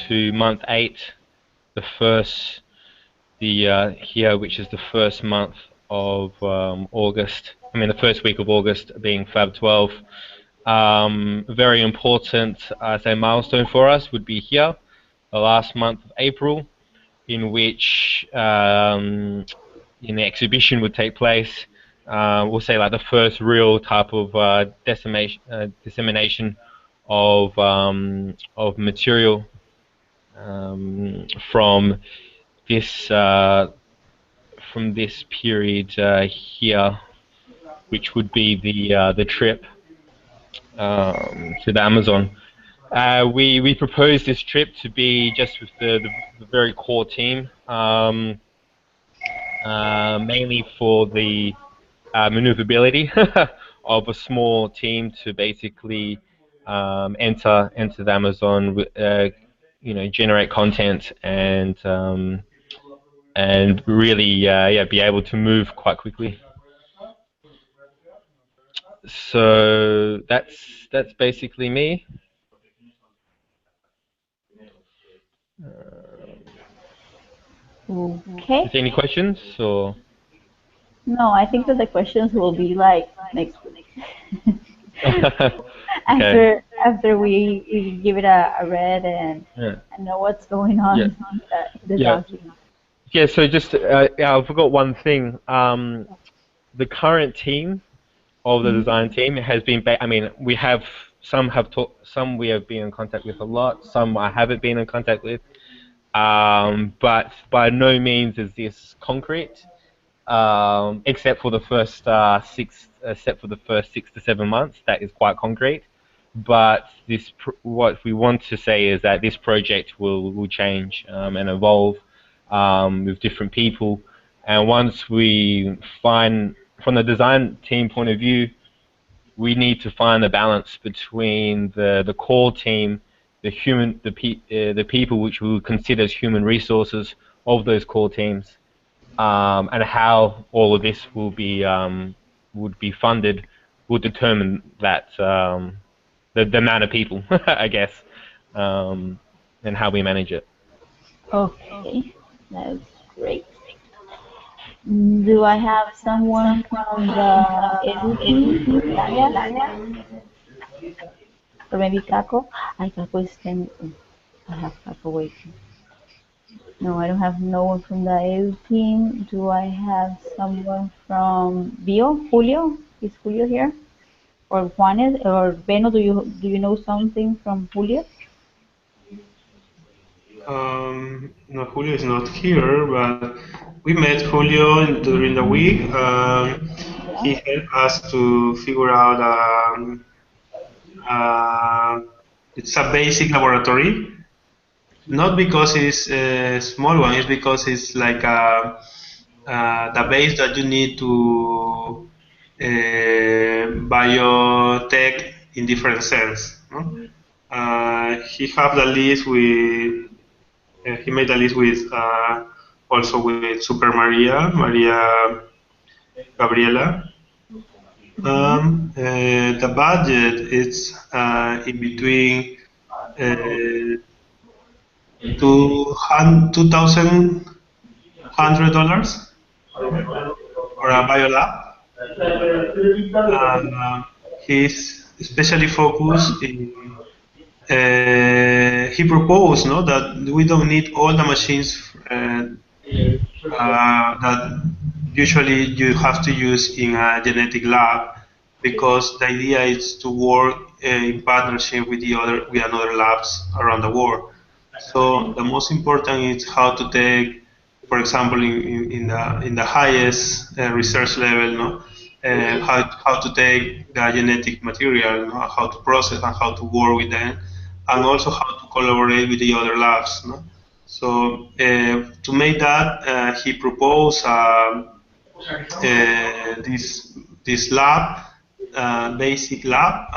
to month 8, here, which is the first month of August. I mean, the first week of August being Fab 12. Very important, say, milestone for us would be here, the last month of April, in which the exhibition would take place. We'll say like the first real type of dissemination of material from this period here, which would be the trip to the Amazon. We proposed this trip to be just with the very core team, mainly for the maneuverability of a small team to basically enter the Amazon, generate content and really be able to move quite quickly. So that's basically me. Okay. Is there any questions or? No, I think that the questions will be like next week. Okay. After we give it a read and know what's going on in the document. Yeah. So just I forgot one thing. The current team of the design team has been. I mean, we have some we have been in contact with a lot. Some I haven't been in contact with. But by no means is this concrete. Except for the first 6 to 7 months, that is quite concrete. But what we want to say is that this project will change and evolve with different people. And once we find, from the design team point of view, we need to find a balance between the core team, the people which we would consider as human resources of those core teams, and how all of this would be funded will determine that the amount of people, I guess, and how we manage it. Okay, that's great. Do I have someone from the editing? Or maybe Kako? Kako is standing. I have Kako waiting. No, I don't have no one from the editing. Do I have someone from Bio? Julio? Is Julio here? Or Juanes? Or Beno? Do you know something from Julio? No, Julio is not here, but we met Julio during the week. He helped us to figure out it's a basic laboratory. Not because it's a small one, it's because it's like the base that you need to biotech in different sense. No? He have the list with. He made a list with also with Super Maria Gabriela. The budget is in between $2,100 for a biolab, and he's especially focused in. He proposed that we don't need all the machines that usually you have to use in a genetic lab, because the idea is to work in partnership with another labs around the world. So the most important is how to take, for example, in the highest research level, how to take the genetic material, how to process and how to work with them, and also how to collaborate with the other labs. So to make that, he proposed this lab, basic lab,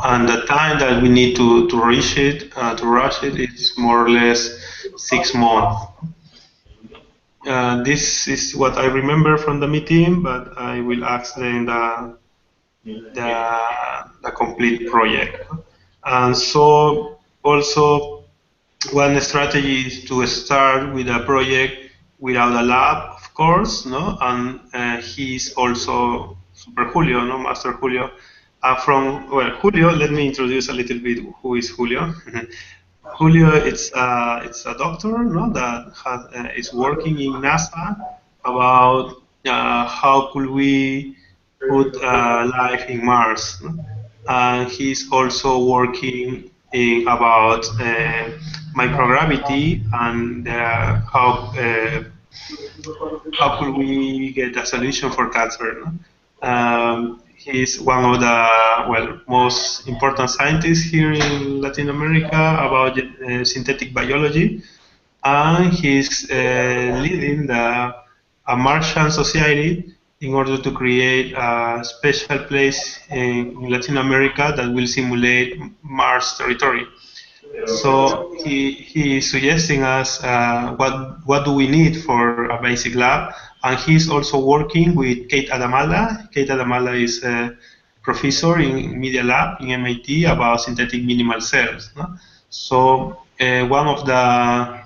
and the time that we need to rush it, it's more or less 6 months. This is what I remember from the meeting, but I will ask them the complete project. And so also one strategy is to start with a project without a lab, of course, no, and he's also Super Julio, no, Master Julio. Julio, let me introduce a little bit who is Julio. Julio, it's a doctor, no, that is working in NASA about how could we put life in Mars. No? And he's also working about microgravity and how could we get a solution for cancer. No? He's one of the most important scientists here in Latin America about synthetic biology, and he's leading a Martian society in order to create a special place in Latin America that will simulate Mars territory. So he is suggesting us what do we need for a basic lab, and he's also working with Kate Adamala. Kate Adamala is a professor in Media Lab in MIT about synthetic minimal cells. No? So one of the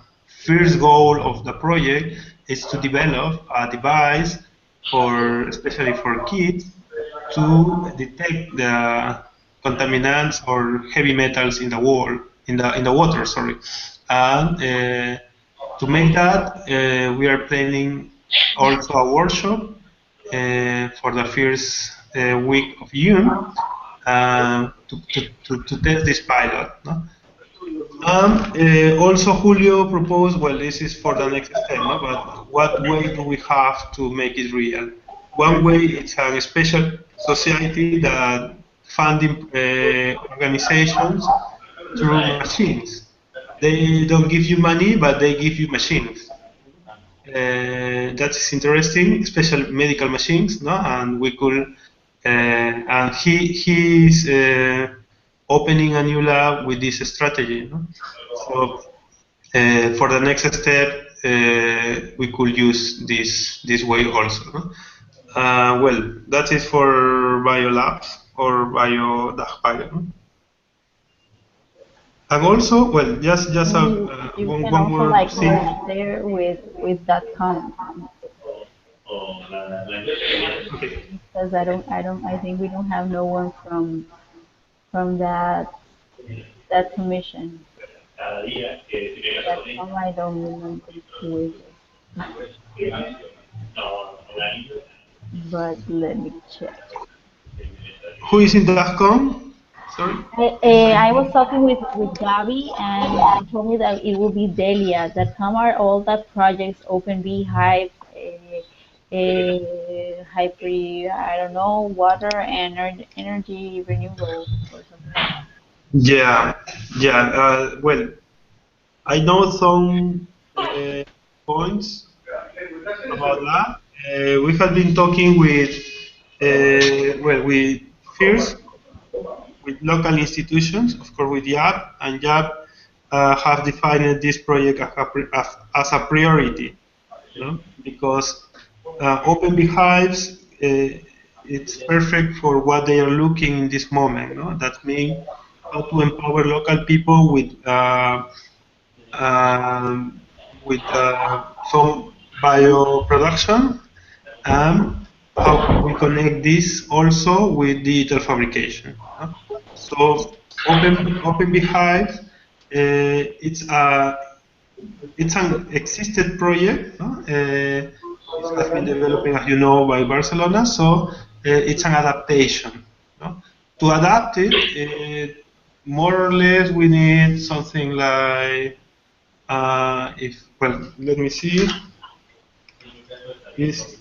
first goal of the project is to develop a device for, especially for kids, to detect the contaminants or heavy metals in the water. Sorry, and to make that, we are planning also a workshop for the first week of June to test this pilot. No? Also, Julio proposed, well, this is for the next step, no? But what way do we have to make it real? One way is a special society that funding organizations through machines. They don't give you money, but they give you machines. That is interesting, especially medical machines, no? And we could, and he's opening a new lab with this strategy. No? So for the next step, we could use this way also. No? Well, that is for biolabs or bio pilot. No? And also, well, just You one can also more like thing. merge there with .com Okay. because I think we don't have no one from that commission. .com I don't remember who is it, but let me check. Who is in DAFCON? Sorry. I was talking with Gabi, and they told me that it will be Delia. That come are all that projects, Open Beehive, Hyper, I don't know, water and energy renewable or something like that. Yeah, yeah. Well, I know some points about that. We have been talking with, we first with local institutions, of course, with YAP, and YAP have defined this project as a priority, you know, because Open Beehives, it's perfect for what they are looking in this moment. No? That means how to empower local people um, with some bioproduction, and how could we connect this also with digital fabrication. No? So Open Beehive, it's an existed project. No? It has been developing, as you know, by Barcelona. So it's an adaptation. No? To adapt it, more or less, we need something like let me see, is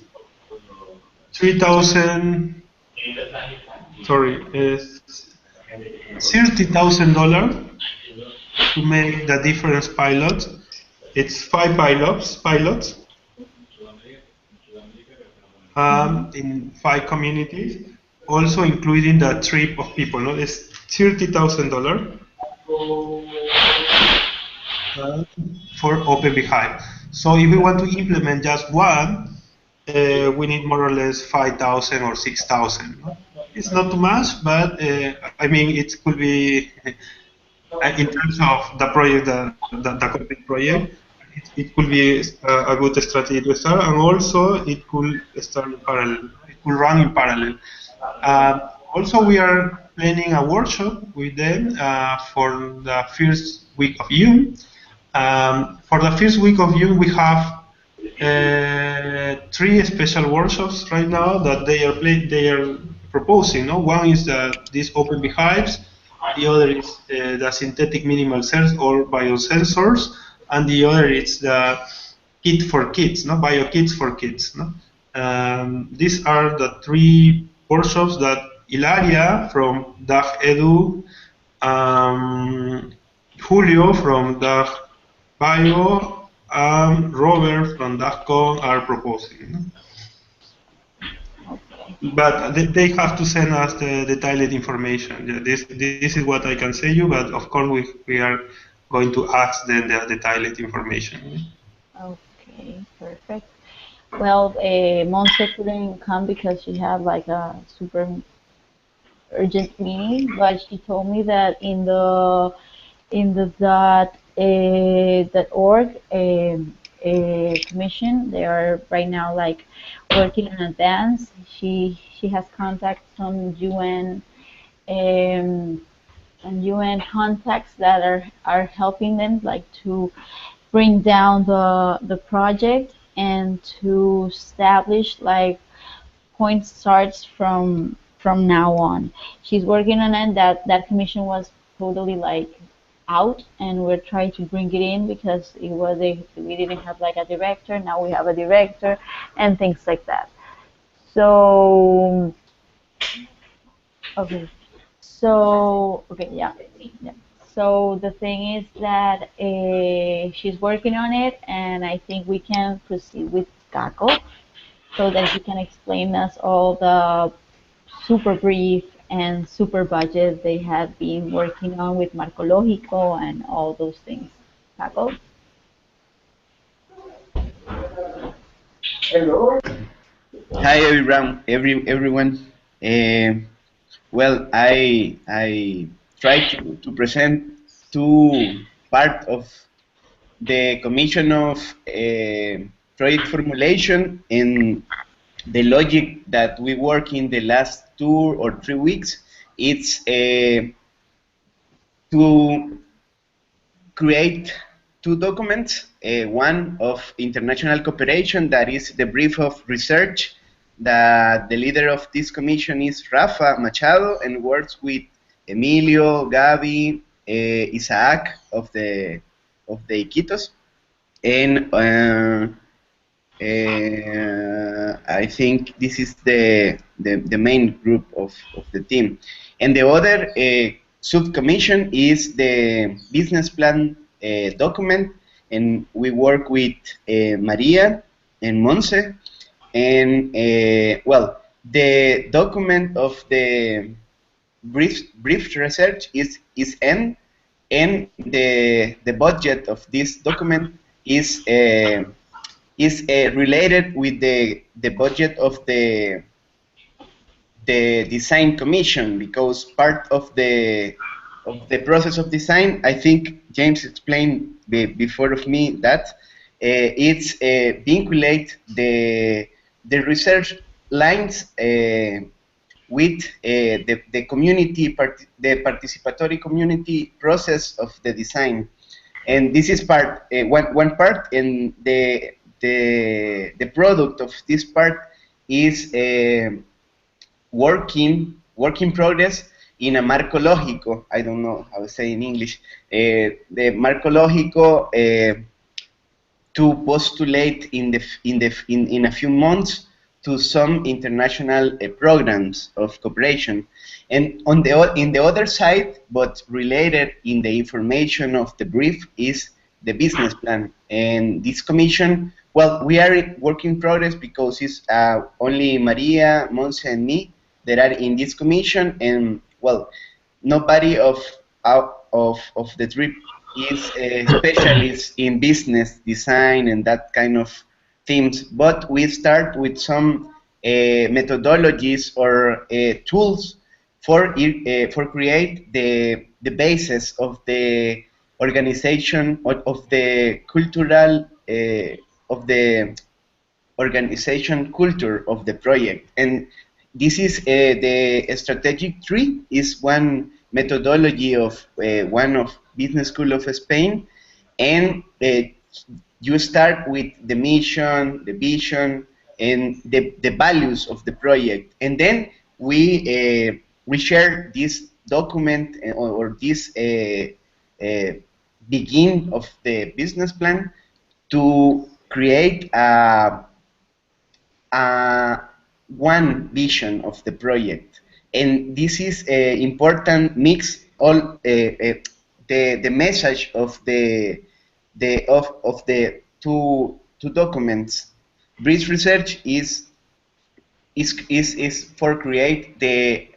3,000. Sorry, is $30,000 to make the different pilots. It's 5 pilots in 5 communities, also including the trip of people. No, it's $30,000 for Open Beehive. So if we want to implement just one, we need more or less 5,000 or 6,000. No? It's not too much, but I mean it could be in terms of the project, the complete project, it could be a good strategy to start, and also it could start in parallel. It could run in parallel. Also, we are planning a workshop with them for the first week of June. For the first week of June, we have three special workshops right now that they are proposing. No, one is these open beehives, the other is the synthetic minimal cells or biosensors, and the other is the kit for kids, no, bio kits for kids. No? These are the three workshops that Ilaria from DAG Edu, Julio from DAG Bio, and Robert from DAGCON are proposing. But they have to send us the detailed information. Yeah, this is what I can say you, but of course we are going to ask them the detailed information. Okay, perfect. Well, Monse couldn't come because she had like a super urgent meeting, but she told me that in the .org commission, they are right now like working on advance. She has contacts from UN and UN contacts that are helping them like to bring down the project and to establish like point starts from now on. She's working on it. That commission was totally like out, and we're trying to bring it in because we didn't have like a director. Now we have a director and things like that. So okay, okay, yeah, yeah. So the thing is that she's working on it, and I think we can proceed with Kako so that he can explain us all the super brief and super budget they have been working on with Marcológico and all those things. Paco? Hi everyone. Everyone. Well, I try to present two part of the commission of project formulation and the logic that we work in the last 2 or 3 weeks. It's to create two documents, one of international cooperation, that is the brief of research, that the leader of this commission is Rafa Machado, and works with Emilio, Gabi, Isaac of the Iquitos, and I think this is the main group of the team. And the other subcommission is the business plan document, and we work with Maria and Monse. And well, the document of the brief research is N, and the budget of this document is related with the budget of the design commission, because part of the process of design, I think James explained before of me that it's vinculate the research lines with the community, the participatory community process of the design. And this is part one part, and the product of this part is working progress in a marco lógico. I don't know how to say in English. The marco lógico to postulate in a few months to some international programs of cooperation. And in the other side, but related in the information of the brief, is the business plan. And this commission, well, we are in work in progress because it's only Maria, Monse, and me that are in this commission, and well, nobody of the three is a specialist in business design and that kind of themes. But we start with some methodologies or tools for create the the basis of the organization of the cultural of the organization culture of the project. And this is the strategic tree is one methodology of one of Business School of Spain, and you start with the mission, the vision, and the values of the project, and then we share this document or this begin of the business plan to create one vision of the project. And this is an important mix all the message of the two documents. Bridge research is for create the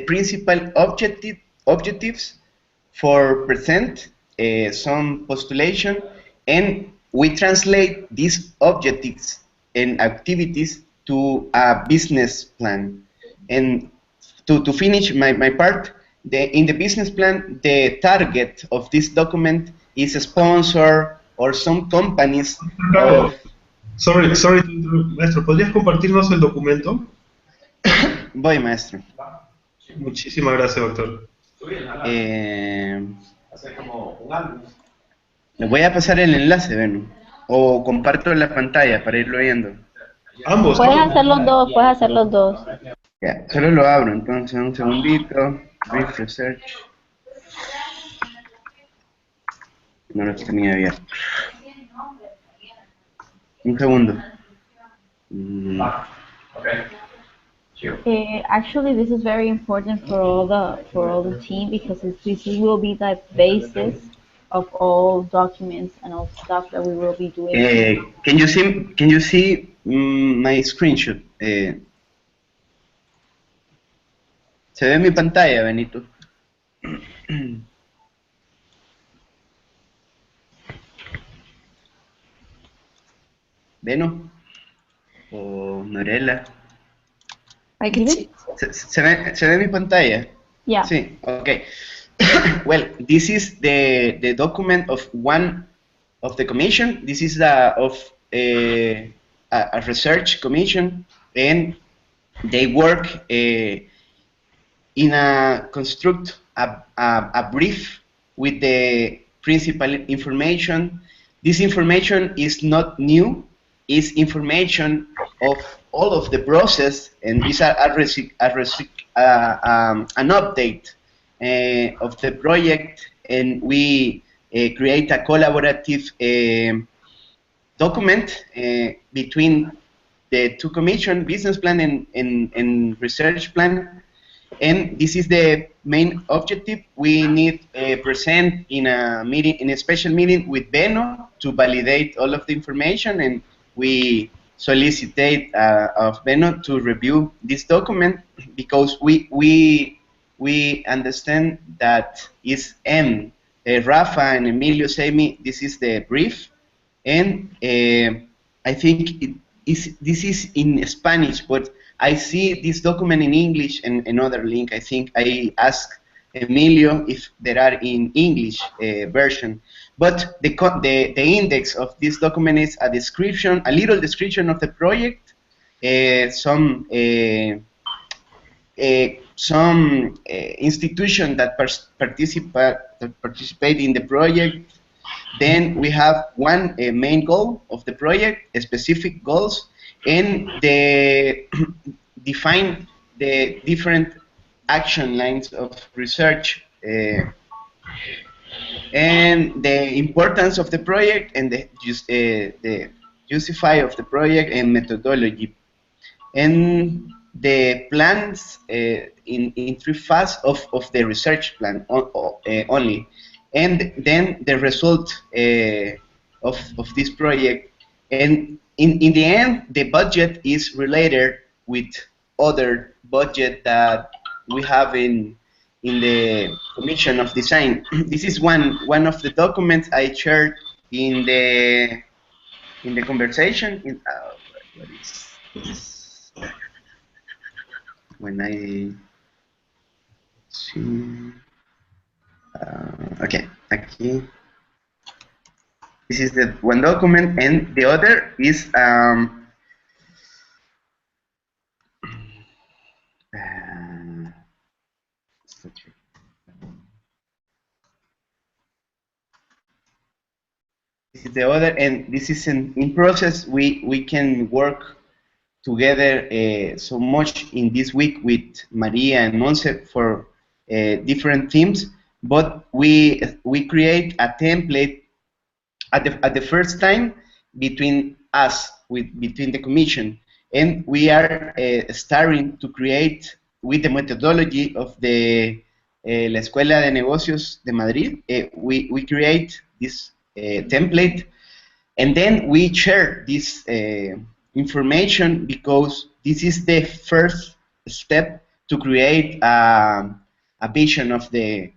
principal objectives for present some postulation, and we translate these objectives and activities to a business plan. And to finish my part, in the business plan, the target of this document is a sponsor or some companies. Carlos, sorry, maestro, ¿podrías compartirnos el documento? Voy, maestro. Muchísimas gracias, doctor. Le voy a pasar el enlace, Benu. O comparto la pantalla para irlo viendo. Ambos. Puedes hacer los dos, puedes hacer los dos. Ya, solo lo abro, entonces un segundito. Brief Research. No lo tenía abierto. Un segundo. Actually, this is very important for all the team, because this will be the basis of all documents and all stuff that we will be doing. Can you see my screenshot? Se ve mi pantalla, Benito. Beno o Norela. ¿Se ve mi pantalla? Yeah. Sí, okay. Well, this is the document of one of the commission. This is of a research commission, and they work in a construct a brief with the principal information. This information is not new. It's information of all of the process, and is an update of the project, and we create a collaborative document between the two commission, business plan and research plan. And this is the main objective. We need present in a meeting, in a special meeting with Beno to validate all of the information, and we solicitate of Beno to review this document, because we understand that is Rafa and Emilio say me this is the brief, and I think this is in Spanish, but I see this document in English and another link. I think I asked Emilio if there are in English version. But the index of this document is a description, a little description of the project, some institution that participate in the project. Then we have one main goal of the project, specific goals, and define the different action lines of research, and the importance of the project, and the justify of the project and methodology, and the plans in 3 phases of the research plan only, and then the result of this project, and in the end the budget is related with other budget that we have in the commission of design. This is one of the documents I shared in the conversation. What is this? When I see, Okay, aquí. This is the one document, and the other is this is the other, and this is in process. We can work together so much in this week with Maria and Monse for different themes, but we create a template at the first time between us, between the commission, and we are starting to create with the methodology of the La Escuela de Negocios de Madrid. We create this template, and then we share this information because this is the first step to create a vision of the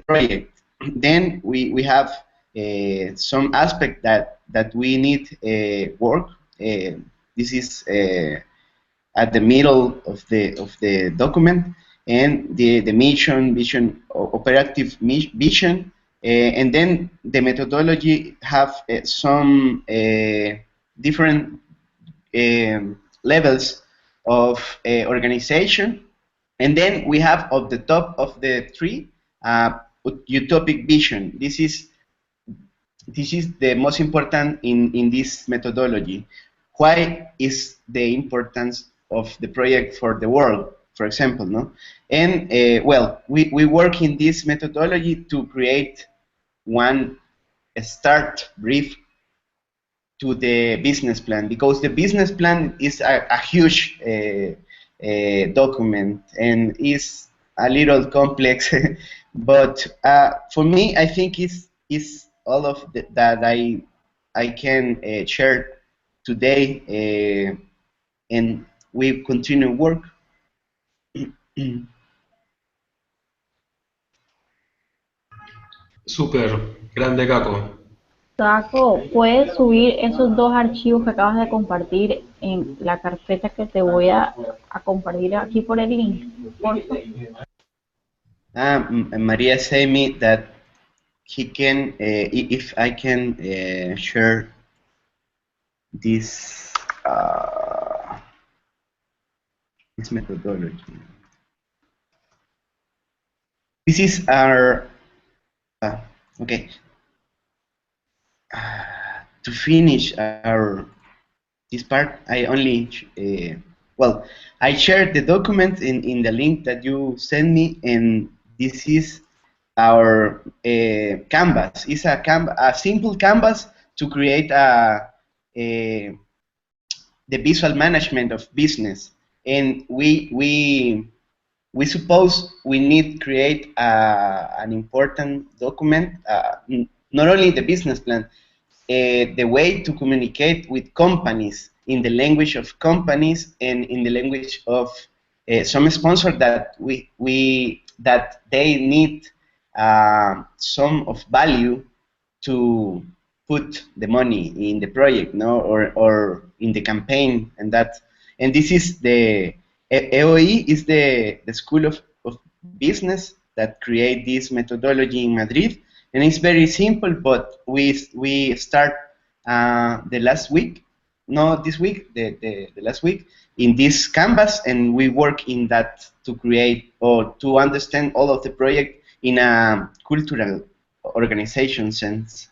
project. Then we have some aspect that we need work. This is at the middle of the document, and the mission, vision, operative vision, and then the methodology have some different levels of organization, and then we have at the top of the tree utopic vision. This is the most important in this methodology. Why is the importance of the project for the world, for example, no? And well, we work in this methodology to create one start brief to the business plan, because the business plan is a huge document and is a little complex, but for me, I think it's all of that I can share today, and we continue work. Súper, grande Caco. Taco, puedes subir esos dos archivos que acabas de compartir en la carpeta que te voy a compartir aquí por el link, por favor. Maria say me that he can, if I can share this this methodology. This is our okay. To finish this part, I only well, I shared the document in the link that you sent me, and this is our canvas. It's a simple canvas to create the visual management of business, and we suppose we need to create an important document, not only the business plan, the way to communicate with companies in the language of companies and in the language of some sponsor that that they need some of value to put the money in the project, no, or in the campaign, and that. And this is the EOE is the school of business that create this methodology in Madrid. And it's very simple, but we start the last week, not this week, the last week, in this canvas, and we work in that to create or to understand all of the project in a cultural organization sense.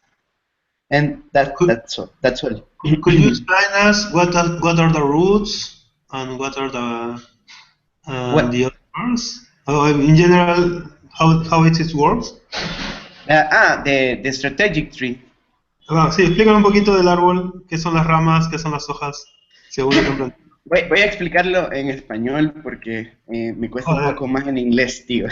And that's all. That's all. Could you explain us what are the roots and what are the other parts? In general, how it works? The strategic tree. Sí, explícame un poquito del árbol, qué son las ramas, qué son las hojas, según lo que voy a explicarlo en español porque me cuesta un poco más en inglés, tío.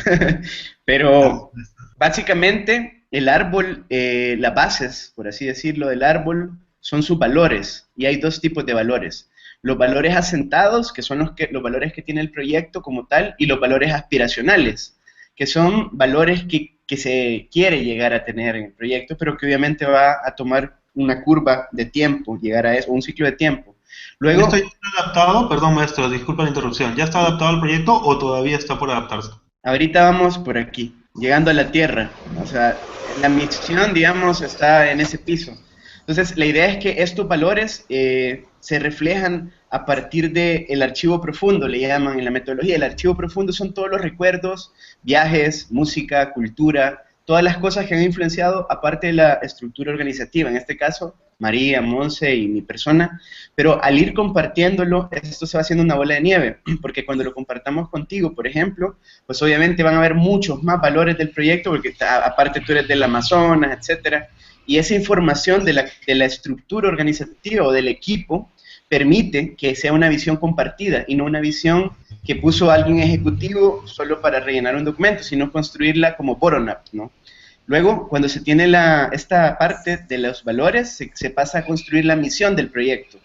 Pero básicamente el árbol, las bases, por así decirlo, del árbol son sus valores, y hay dos tipos de valores. Los valores asentados, que son los valores que tiene el proyecto como tal, y los valores aspiracionales, que son valores que se quiere llegar a tener en el proyecto, pero que obviamente va a tomar una curva de tiempo, llegar a eso, un ciclo de tiempo. Luego, ¿Esto ya está adaptado? Perdón, maestro, disculpa la interrupción. ¿Ya está adaptado al proyecto o todavía está por adaptarse? Ahorita vamos por aquí. llegando a la Tierra. O sea, la misión, digamos, está en ese piso. Entonces, la idea es que estos valores se reflejan a partir del archivo profundo, le llaman en la metodología. El archivo profundo son todos los recuerdos, viajes, música, cultura, todas las cosas que han influenciado, aparte de la estructura organizativa, en este caso, María, Monse y mi persona, pero al ir compartiéndolo, esto se va haciendo una bola de nieve, porque cuando lo compartamos contigo, por ejemplo, pues obviamente van a haber muchos más valores del proyecto, porque aparte tú eres del Amazonas, etcétera, y esa información de la estructura organizativa o del equipo permite que sea una visión compartida y no una visión que puso alguien ejecutivo solo para rellenar un documento, sino construirla como bottom-up, ¿no? Luego, cuando se tiene esta parte de los valores, se pasa a construir la misión del proyecto.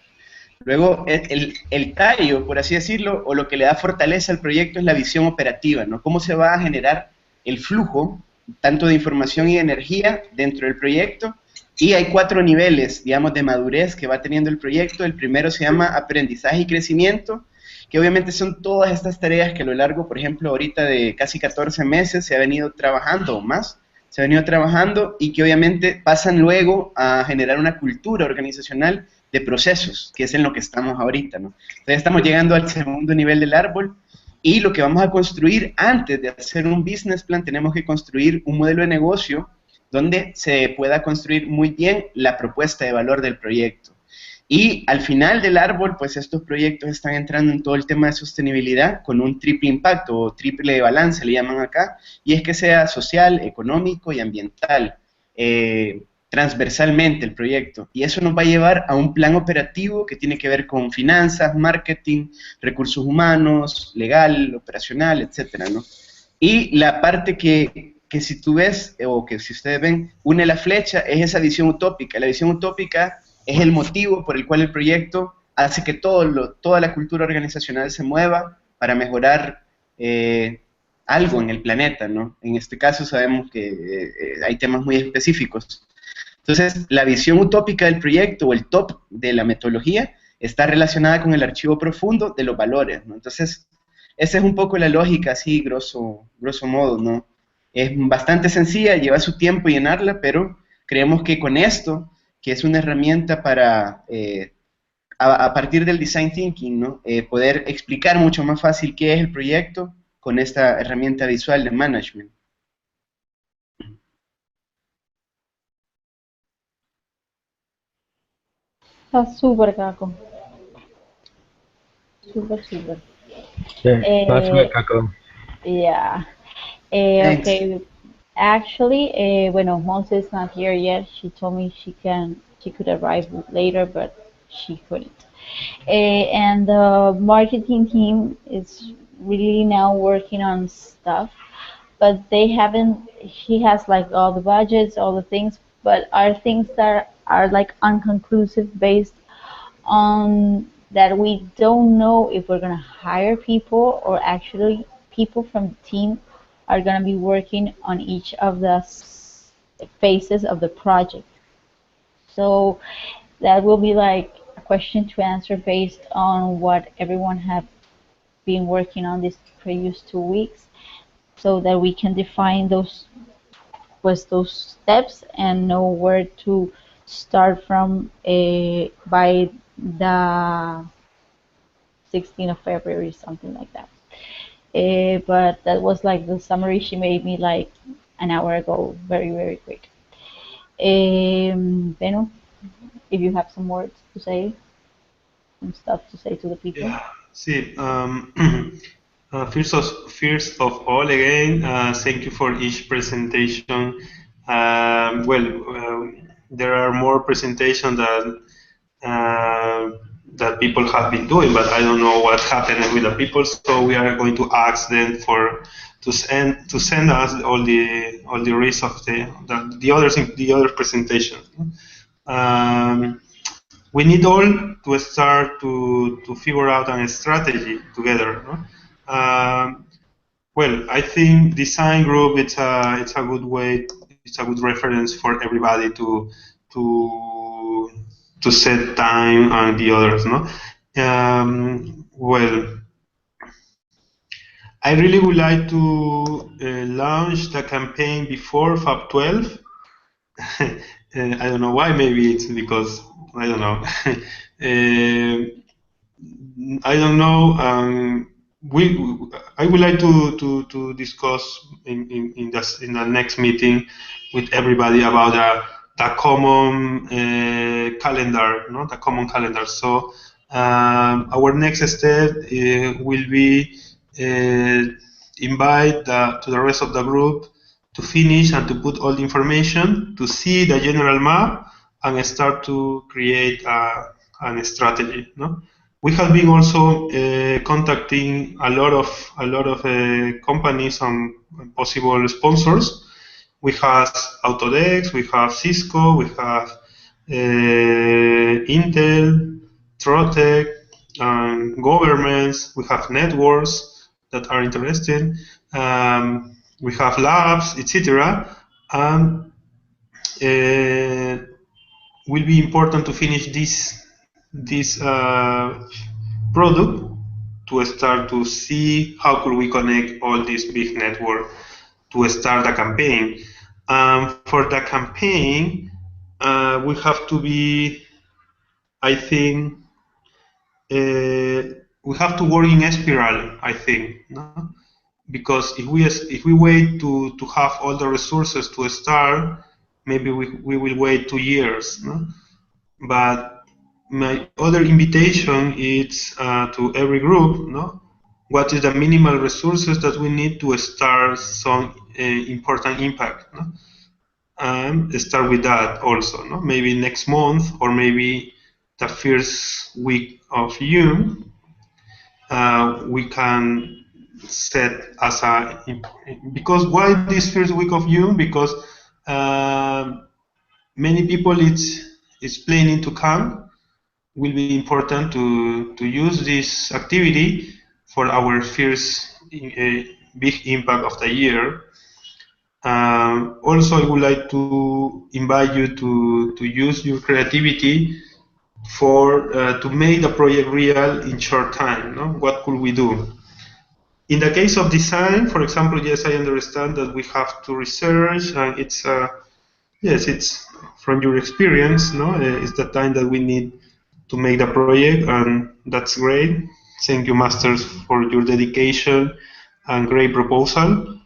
Luego, el tallo, por así decirlo, o lo que le da fortaleza al proyecto es la visión operativa, ¿no? Cómo se va a generar el flujo, tanto de información y de energía dentro del proyecto. Y hay 4 niveles, digamos, de madurez que va teniendo el proyecto. El primero se llama aprendizaje y crecimiento, que obviamente son todas estas tareas que a lo largo, por ejemplo, ahorita de casi 14 meses se ha venido trabajando o más, se ha venido trabajando y que obviamente pasan luego a generar una cultura organizacional de procesos, que es en lo que estamos ahorita, ¿no? Entonces estamos llegando al segundo nivel del árbol y lo que vamos a construir antes de hacer un business plan, tenemos que construir un modelo de negocio donde se pueda construir muy bien la propuesta de valor del proyecto. Y al final del árbol, pues estos proyectos están entrando en todo el tema de sostenibilidad con un triple impacto o triple balance, le llaman acá, y es que sea social, económico y ambiental, transversalmente el proyecto. Y eso nos va a llevar a un plan operativo que tiene que ver con finanzas, marketing, recursos humanos, legal, operacional, etcétera, ¿no? Y la parte que si tú ves, o que si ustedes ven, une la flecha, es esa visión utópica. La visión utópica es el motivo por el cual el proyecto hace que toda la cultura organizacional se mueva para mejorar algo en el planeta, ¿no? En este caso sabemos que hay temas muy específicos. Entonces, la visión utópica del proyecto o el top de la metodología está relacionada con el archivo profundo de los valores, ¿no? Entonces, esa es un poco la lógica, así, grosso modo, ¿no? Es bastante sencilla, lleva su tiempo llenarla, pero creemos que con esto, que es una herramienta para, a partir del design thinking, ¿no? Poder explicar mucho más fácil qué es el proyecto con esta herramienta visual de management. Está súper, Caco. Súper, súper. Yeah, nice Eh, work, Kako. yeah. Thanks. Okay. Actually, bueno, Monse is not here yet. She told me she could arrive later, but she couldn't. And the marketing team is really now working on stuff, but they haven't. He has like all the budgets, all the things, but are things that are like unconclusive based on that we don't know if we're gonna hire people or actually people from the team are gonna be working on each of the phases of the project. So that will be like a question to answer based on what everyone have been working on these previous 2 weeks, so that we can define those steps and know where to start from by the 16th of February, something like that. But that was like the summary she made me like an hour ago, very, very quick. Beno, if you have some words to say, some stuff to say to the people. Yeah, see, first of all, again, thank you for each presentation. There are more presentations that people have been doing, but I don't know what happened with the people. So we are going to ask them to send us all the rest of the other presentations. We need all to start to figure out a strategy together. No? I think design group it's a good way, it's a good reference for everybody to set time and the others. No, I really would like to launch the campaign before Fab 12. I don't know why. Maybe it's because I don't know. I don't know. I would like to discuss in the next meeting with everybody about the common calendar, no, the common calendar. So our next step will be invite to the rest of the group to finish and to put all the information, to see the general map, and start to create a strategy. No? We have been also contacting a lot of companies and possible sponsors. We have Autodesk, we have Cisco, we have Intel, Trotec, and governments. We have networks that are interested. We have labs, etc. And will be important to finish this product to start to see how could we connect all this big network to start the campaign. For the campaign, we have to be, I think, we have to work in a spiral, I think, no? Because if we wait to have all the resources to start, maybe we will wait 2 years. No? But my other invitation is to every group, no? What is the minimal resources that we need to start some important impact, no? And start with that also, no? Maybe next month or maybe the first week of June, we can set as a, because why this first week of June? Because many people it's planning to come. Will be important to use this activity for our first big impact of the year. Also, I would like to invite you to use your creativity for to make the project real in short time. No? What could we do? In the case of design, for example, yes, I understand that we have to research, and it's yes, it's from your experience, no, it's the time that we need to make the project, and that's great. Thank you, masters, for your dedication and great proposal.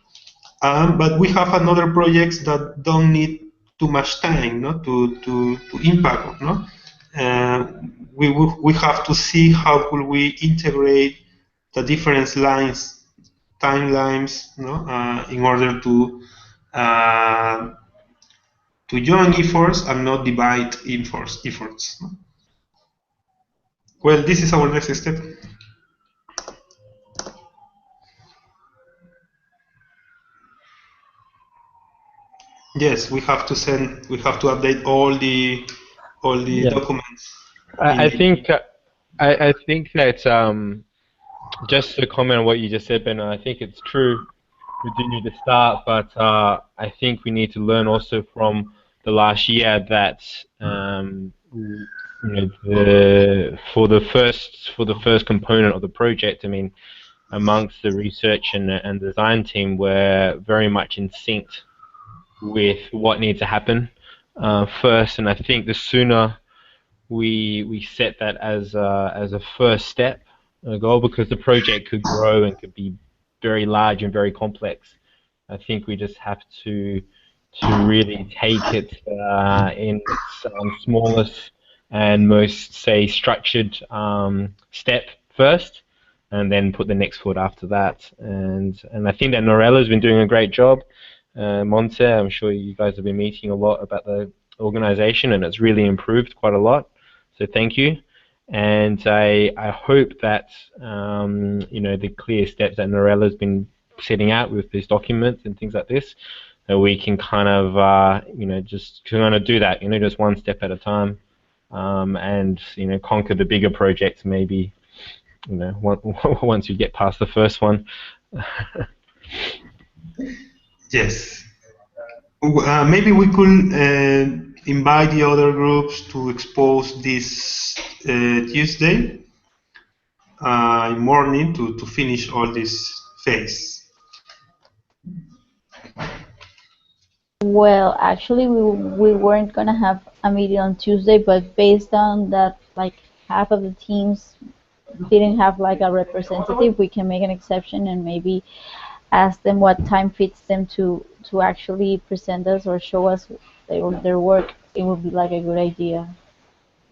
But we have another projects that don't need too much time, no, to impact, no. We have to see how could we integrate the different timelines, no, in order to join efforts and not divide efforts. No? Well, this is our next step. Yes, we have to update all the Yeah. documents. I think that just to comment on what you just said, Ben, I think it's true. We do need to start, but I think we need to learn also from the last year that you know, for the first component of the project, I mean, amongst the research and design team, we're very much in sync with what needs to happen first, and I think the sooner we set that as a first step, a goal, because the project could grow and could be very large and very complex. I think we just have to really take it in its smallest and most, say, structured step first, and then put the next foot after that. And I think that Norella's been doing a great job. Monte, I'm sure you guys have been meeting a lot about the organization, and it's really improved quite a lot. So thank you. And I hope that you know, the clear steps that Norella's been setting out with these documents and things like this, that we can kind of you know, just kind of do that, you know, just one step at a time, and you know, conquer the bigger projects maybe, you know, once you get past the first one. Yes. Maybe we could invite the other groups to expose this Tuesday morning to finish all these phase? Well, actually, we weren't gonna have a meeting on Tuesday, but based on that, like half of the teams didn't have like a representative, we can make an exception and maybe ask them what time fits them to actually present us or show us their work. It would be like a good idea.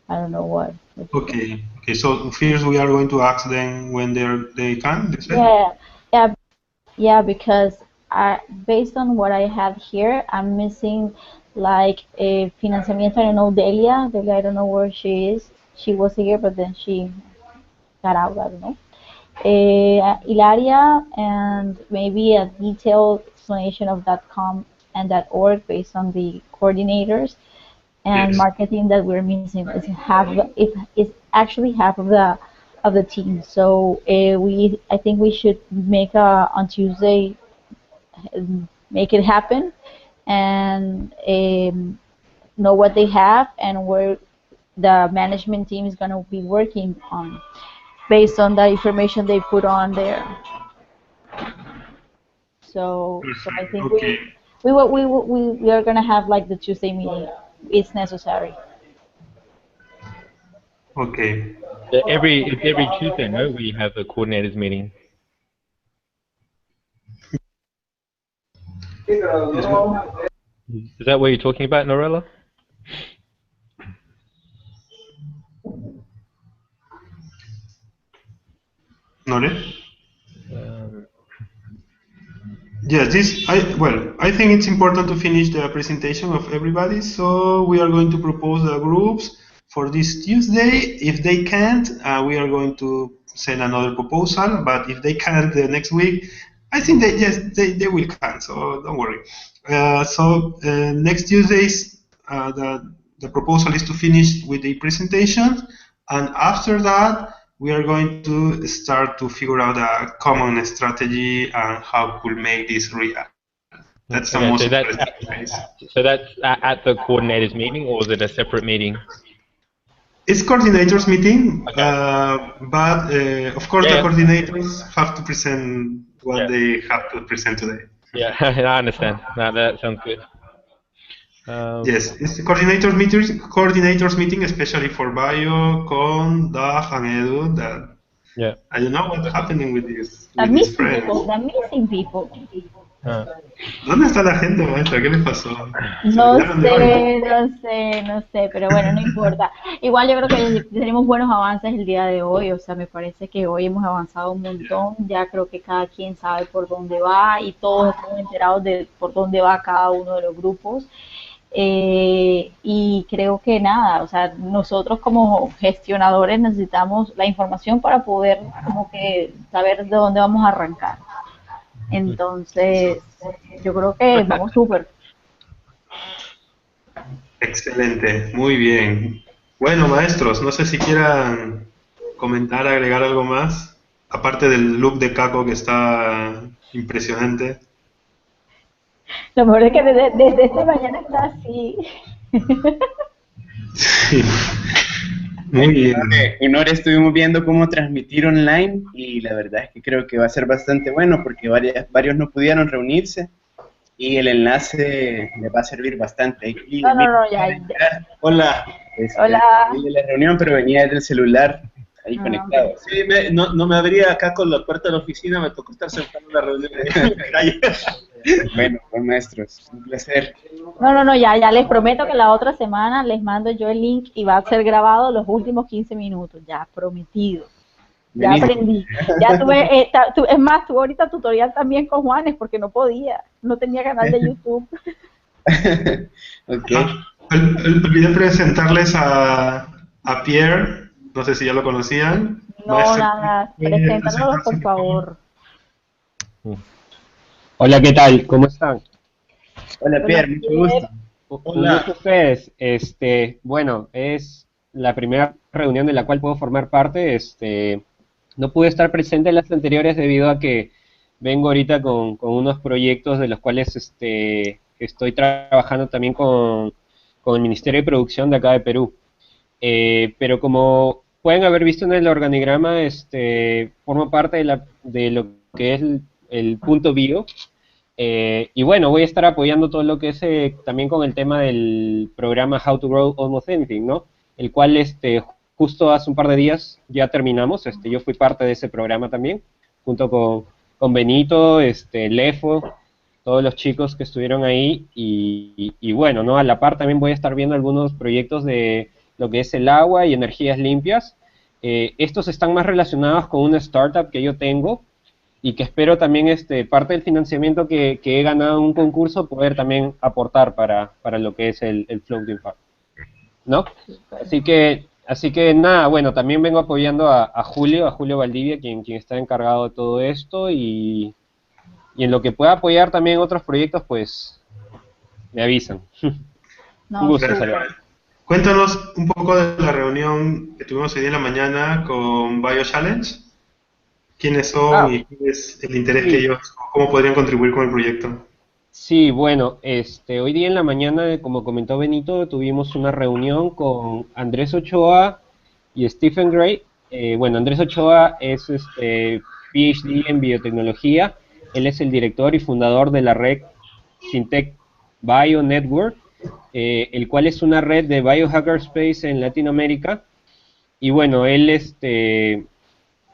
I don't know what you think. Okay. Okay. So first we are going to ask them when they can. They said. Yeah, yeah, yeah, because based on what I have here, I'm missing like a financiamiento. I don't know Delia. Delia, I don't know where she is. She was here, but then she got out. I don't know. Ilaria, and maybe a detailed explanation of .com and .org based on the coordinators and Yes. marketing that we're missing. Is half. It is actually half of the team. So I think we should make on Tuesday, make it happen, and know what they have and where the management team is going to be working on based on the information they put on there. So I think Okay. we are gonna have like the Tuesday meeting. It's necessary. Okay. It's every Tuesday, no? We have a coordinators meeting. Yes. Is that what you're talking about, Norella? Nore? Um, Yes, I think it's important to finish the presentation of everybody, so we are going to propose the groups for this Tuesday. If they can't, we are going to send another proposal, but if they can't next week, I think they will come, so don't worry. Next Tuesdays, the proposal is to finish with the presentation, and after that, we are going to start to figure out a common strategy and how we make this real. That's the okay, most so interesting phase. that's at the coordinators meeting, or is it a separate meeting? It's coordinators meeting, Okay. but of course the Yeah. coordinators have to present what Yeah. they have to present today. Yeah, I understand. No, that sounds good. Yes, it's the coordinators meeting, especially for Bio, Con, Dag, and Edu. That Yeah. I don't know what's happening with The these missing friends. people. The missing people. Uh, ¿Dónde está la gente, maestra? ¿Qué les pasó? ¿Se No olvidaron de hoy? sé, no sé, no sé, pero bueno, no importa. Igual yo creo que tenemos buenos avances el día de hoy, o sea, me parece que hoy hemos avanzado un montón, ya creo que cada quien sabe por dónde va y todos estamos enterados de por dónde va cada uno de los grupos. Y creo que nada, o sea, nosotros como gestionadores necesitamos la información para poder como que saber de dónde vamos a arrancar. Entonces, yo creo que vamos súper. Excelente, muy bien. Bueno, maestros, no sé si quieran comentar, agregar algo más, aparte del look de Caco que está impresionante. Lo mejor es que desde esta mañana está así. Sí, muy bien. Con Nore estuvimos viendo cómo transmitir online y la verdad es que creo que va a ser bastante bueno porque varios no pudieron reunirse y el enlace les va a servir bastante. Aquí, No, ya. Hola. Hola. De la reunión, pero venía desde el celular ahí conectado. Sí, no me abría acá con la puerta de la oficina, me tocó estar sentado en la reunión en la calle. Bueno, pues maestros, un placer. No, ya les prometo que la otra semana les mando yo el link y va a ser grabado los últimos 15 minutos, ya prometido. Ya Buenísimo. aprendí. Ya tuve, es más, tuve ahorita tutorial también con Juanes porque no podía, no tenía canal de YouTube. Ok. Olvidé presentarles a Pierre, no sé si ya lo conocían. No, Maestro, nada, preséntanos por favor. Hola, ¿qué tal? ¿Cómo están? Hola Pierre, mucho gusto. Un gusto a ustedes. Bueno, es la primera reunión de la cual puedo formar parte. No pude estar presente en las anteriores debido a que vengo ahorita con unos proyectos de los cuales estoy trabajando también con el Ministerio de Producción de acá de Perú. Pero como pueden haber visto en el organigrama, formo parte de lo que es el punto bio. Y bueno, voy a estar apoyando todo lo que es también con el tema del programa How to Grow Almost Anything, ¿no? El cual justo hace un par de días ya terminamos. Yo fui parte de ese programa también, junto con Benito, Lefo, todos los chicos que estuvieron ahí. Y bueno, ¿no? A la par también voy a estar viendo algunos proyectos de lo que es el agua y energías limpias. Estos están más relacionados con una startup que yo tengo, y que espero también parte del financiamiento que he ganado en un concurso poder también aportar para lo que es el Floating Farm, ¿no? Así que nada, bueno, también vengo apoyando a Julio Valdivia, quien está encargado de todo esto, y en lo que pueda apoyar también otros proyectos, pues me avisan. Un No, gusto, Gracias. Salvador. Cuéntanos un poco de la reunión que tuvimos hoy día en la mañana con BioChallenge. ¿Quiénes son y cuál es el interés que Sí. ellos, cómo podrían contribuir con el proyecto? Sí, bueno, hoy día en la mañana, como comentó Benito, tuvimos una reunión con Andrés Ochoa y Stephen Gray. Bueno, Andrés Ochoa es PhD en biotecnología. Él es el director y fundador de la red Syntec Bio Network, el cual es una red de biohackerspace en Latinoamérica. Y bueno, él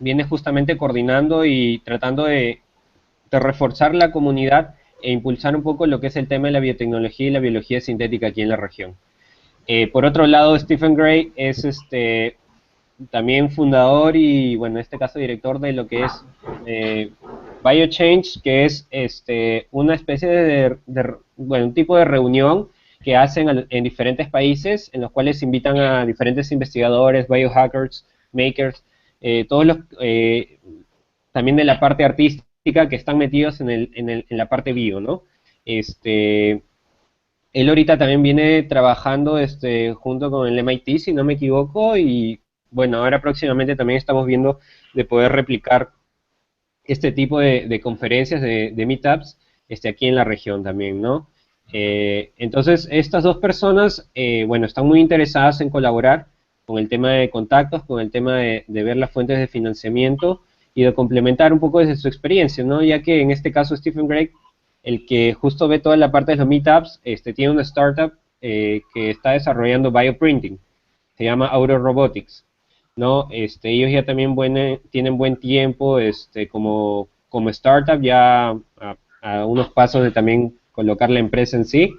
viene justamente coordinando y tratando de reforzar la comunidad e impulsar un poco lo que es el tema de la biotecnología y la biología sintética aquí en la región. Por otro lado, Stephen Gray es también fundador y, bueno, en este caso director de lo que es BioChange, que es una especie bueno, un tipo de reunión que hacen en diferentes países, en los cuales invitan a diferentes investigadores, biohackers, makers, todos los, también de la parte artística que están metidos en la parte bio, ¿no? Él ahorita también viene trabajando junto con el MIT, si no me equivoco, y bueno, ahora próximamente también estamos viendo de poder replicar este tipo de conferencias, de meetups, aquí en la región también, ¿no? Entonces, estas dos personas, bueno, están muy interesadas en colaborar con el tema de contactos, con el tema de ver las fuentes de financiamiento y de complementar un poco desde su experiencia, ¿no? Ya que en este caso Stephen Gray, el que justo ve toda la parte de los meetups, tiene una startup que está desarrollando bioprinting, se llama Auto Robotics, ¿no? Ellos ya también tienen buen tiempo como startup, ya a unos pasos de también colocar la empresa en sí,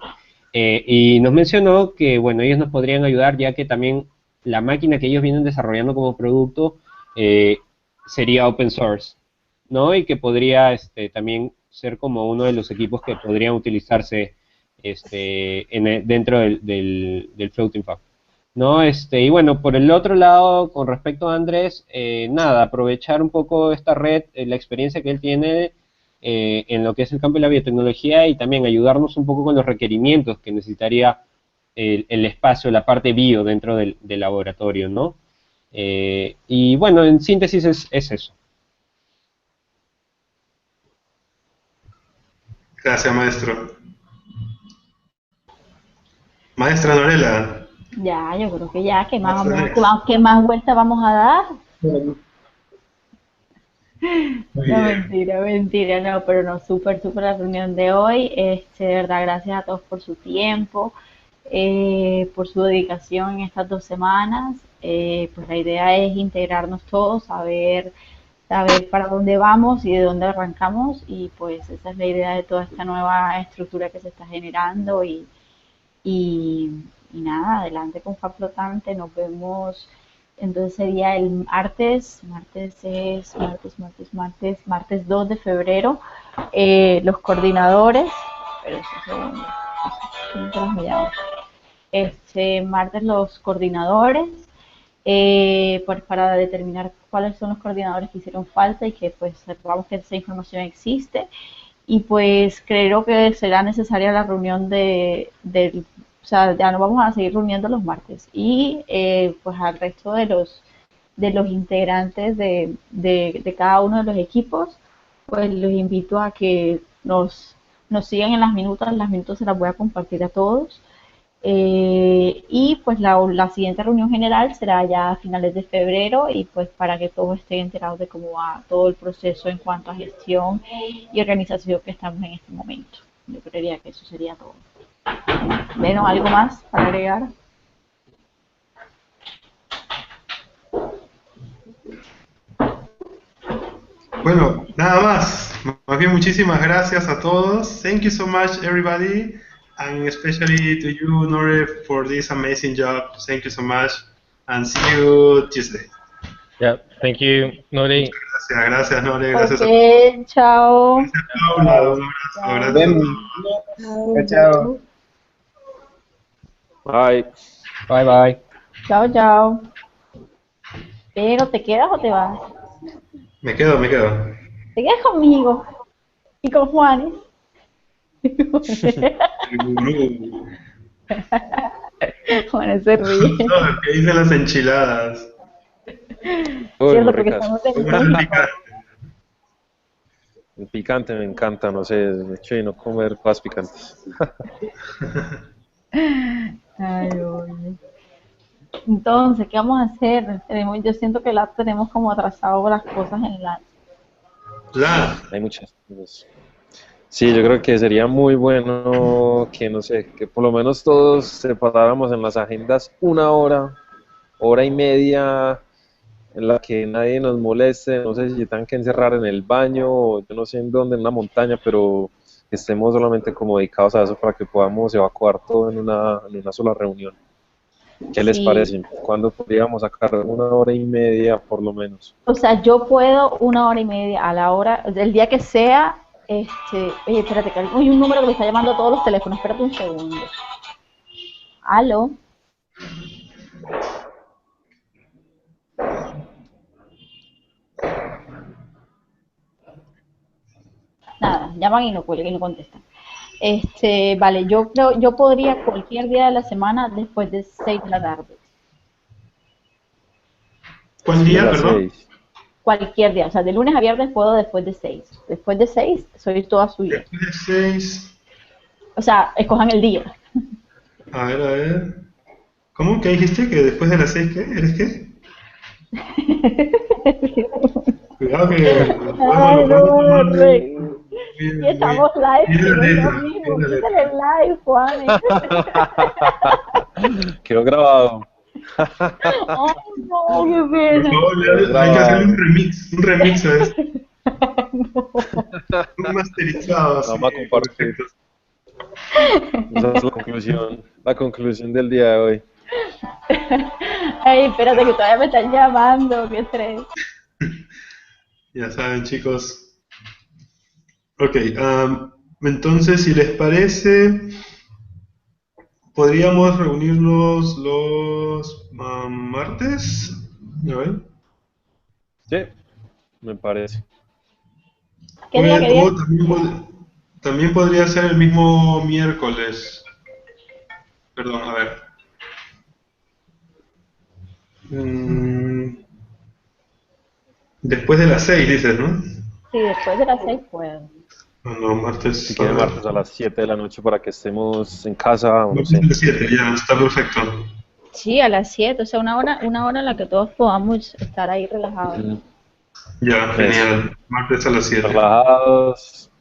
y nos mencionó que, bueno, ellos nos podrían ayudar ya que también la máquina que ellos vienen desarrollando como producto sería open source, ¿no? Y que podría también ser como uno de los equipos que podrían utilizarse dentro del Floating Fab, ¿no? Y bueno, por el otro lado, con respecto a Andrés, nada, aprovechar un poco esta red, la experiencia que él tiene en lo que es el campo de la biotecnología y también ayudarnos un poco con los requerimientos que necesitaría el espacio, la parte bio dentro del laboratorio, ¿no? Y bueno, en síntesis es eso. Gracias, maestro. Maestra Norela. ya, yo creo que ya, Muy ¿qué más vuelta vamos a dar? No, bien. mentira, no, pero no, súper la reunión de hoy. De verdad, gracias a todos por su tiempo, por su dedicación en estas 2 semanas. Pues la idea es integrarnos todos, saber para dónde vamos y de dónde arrancamos, y pues esa es la idea de toda esta nueva estructura que se está generando, y, y nada, adelante con Fab Flotante, nos vemos. Entonces sería el martes 2 de febrero, los coordinadores, pero eso segundo, ¿cómo me llamo? Martes los coordinadores, pues para determinar cuáles son los coordinadores que hicieron falta y que pues sepamos que esa información existe. Y pues creo que será necesaria la reunión o sea, ya no vamos a seguir reuniendo los martes. Y pues al resto de los integrantes de cada uno de los equipos, pues los invito a que nos sigan en las minutas se las voy a compartir a todos. Y pues la siguiente reunión general será ya a finales de febrero y pues para que todos estén enterados de cómo va todo el proceso en cuanto a gestión y organización que estamos en este momento. Yo creería que eso sería todo. Bueno, ¿algo más para agregar? Bueno, nada más. Más bien, muchísimas gracias a todos. Thank you so much, everybody, and especially to you, Nore, for this amazing job. Thank you so much, and see you Tuesday. Yeah, thank you, Nori. Gracias, Nore. Gracias a Ok, chao. Paula. Un abrazo. Gracias a todos. Chao. Bye. Bye, bye. Chao, chao. Pero, ¿te quedas o te vas? Me quedo. ¿Te quedas conmigo? ¿Y con Juanes? Juanes se ríe. No, que hice las enchiladas. Uy, Cierto, muy porque ricas. estamos en Unas picantes. El picante me encanta, no sé, de hecho, y no comer cosas picantes. Ay, oye. Entonces, ¿qué vamos a hacer? Yo siento que tenemos como atrasado las cosas en la... Hay muchas cosas. Sí, yo creo que sería muy bueno que, no sé, que por lo menos todos separáramos en las agendas una hora y media, en la que nadie nos moleste, no sé si tengan que encerrar en el baño o yo no sé en dónde, en una montaña, pero que estemos solamente como dedicados a eso para que podamos evacuar todo en una sola reunión. ¿Qué les Sí. parece? ¿Cuándo podríamos sacar una hora y media por lo menos? O sea, yo puedo una hora y media a la hora, el día que sea, oye, espérate, que hay un número que me está llamando a todos los teléfonos, espérate un segundo. ¿Aló? Nada, llaman y no cuelgan y no contestan. Vale, yo creo, yo podría cualquier día de la semana después de 6 de la tarde. ¿Cuál A día, las perdón? 6. Cualquier día, o sea, de lunes a viernes puedo después de 6. Después de 6 soy toda suya. Después de 6. O sea, escojan el día. A ver. ¿Cómo? ¿Qué dijiste? ¿Que después de las 6 qué? ¿Eres qué? Cuidado que Ay, lo podemos no, tomar rey. muy, Y estamos live, bien que la no es lo letra, mismo. bien la letra. Quítale el live, Juan. Quedó grabado. Ay, no, qué Por pena. favor, hay que hacerle un remix a esto, No. un masterizado así. Vamos a compartir. Perfecto. Esa es la conclusión del día de hoy. Ay, espérate que todavía me están llamando, qué estrés. Ya saben, chicos. Ok, entonces, si les parece, podríamos reunirnos los martes. A ver. Sí, me parece. ¿Qué día, qué día? O también podría ser el mismo miércoles. Perdón, a ver. Después de las 6, dices, ¿no? Sí, después de las 6 puedo. No, martes. Si quieren martes a las 7 de la noche para que estemos en casa o no Martes sé. a las 7, ya, está perfecto. Sí, a las 7, o sea, una hora en la que todos podamos estar ahí relajados. Mm, Ya, genial. Martes a las 7. Relajados.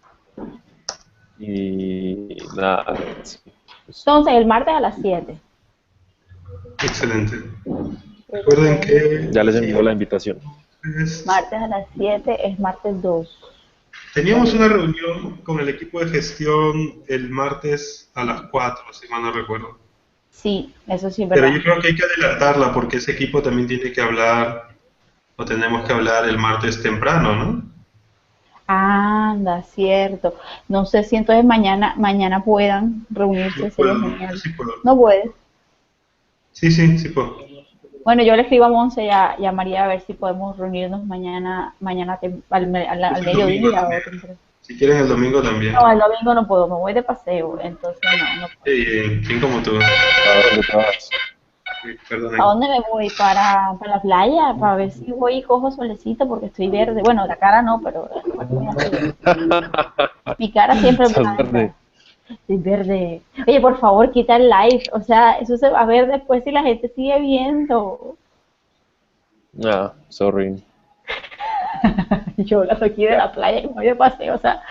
Y nada. Entonces, el martes a las 7. Excelente. Recuerden que Ya les envío la invitación. Martes a las 7 es martes 2. teníamos una reunión con el equipo de gestión el martes a las 4, si mal no recuerdo. Sí, eso sí es Pero verdad. yo creo que hay que adelantarla porque ese equipo también tiene que hablar, o tenemos que hablar el martes temprano, ¿no? Anda, cierto. No sé si entonces mañana puedan reunirse, No sería puedo, genial. sí puedo. No puedes. Sí puedo. Bueno, yo le escribo a Monse y a María a ver si podemos reunirnos mañana al El domingo mediodía o también. temprano. Si quieren el domingo también. No, el domingo no puedo, me voy de paseo, entonces no puedo. ¿Quién como tú? ¿A dónde te vas? Perdón. ¿A dónde me voy? ¿Para la playa? Para ver si voy y cojo solecito porque estoy verde. Bueno, la cara no, pero el cuerpo ya estoy verde. Mi cara siempre es Estás blanca. verde. Estoy verde. Oye, por favor, quita el live. O sea, eso se va a ver después si la gente sigue viendo. Ah, sorry. Yo las aquí de la playa que me voy de paseo, o sea.